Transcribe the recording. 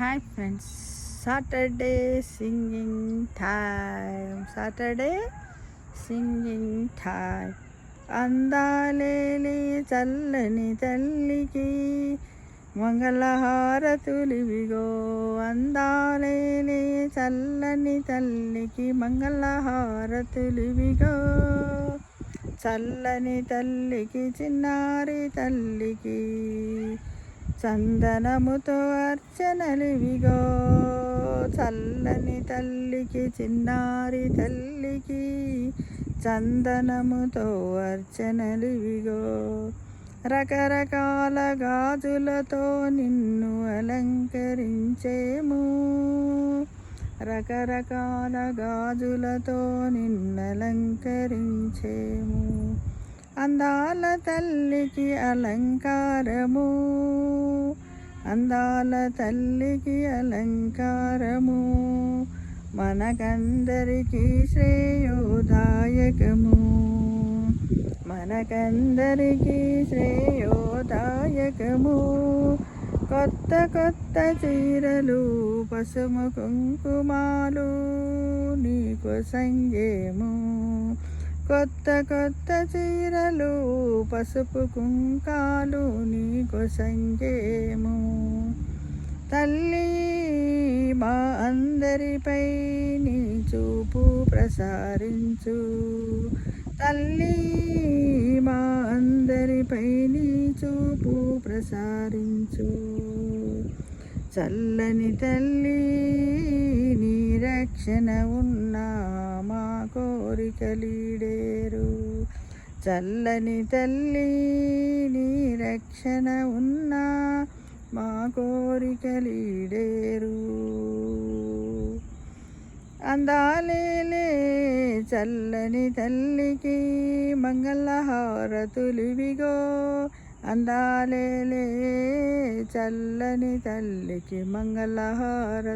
Hi friends, Saturday singing time. Saturday singing time. అందాలేలి చల్లని తల్లికి మంగళహారతులివిగో. అందాలేలి చల్లని తల్లికి మంగళహారతులివిగో. చల్లని తల్లికి చిన్నారి తల్లికి చందనముతో అర్చనలివిగో. చల్లని తల్లికి చిన్నారి తల్లికి చందనముతో అర్చనలివిగో. రకరకాల గాజులతో నిన్ను అలంకరించేము. రకరకాల గాజులతో నిన్ను అలంకరించేము. అందాల తల్లికి అలంకారము. అందాల తల్లికి అలంకారము. మనకందరికీ శ్రేయోదాయకము. మనకందరికీ శ్రేయోదాయకము. కొత్త కొత్త చీరలు పసుపు కుంకుమాలు నీకు సంగేము. కొత్త కొత్త చీరలు పసుపు కుంకాలు నీకు సంగేము. తల్లి మా అందరిపై నీ చూపు ప్రసారించు. తల్లి మా అందరిపై నీ చూపు ప్రసారించు. చల్లని తల్లి నీ రక్షణ ఉన్నా మా కోరికలీడేరు. చల్లని తల్లి నీ రక్షణ ఉన్నా మా కోరికలీడేరు. అందాలేలే చల్లని తల్లికి మంగళహారతులివిగో. అందాలేలే చల్లని తల్లికి మంగళహారతులివిగో.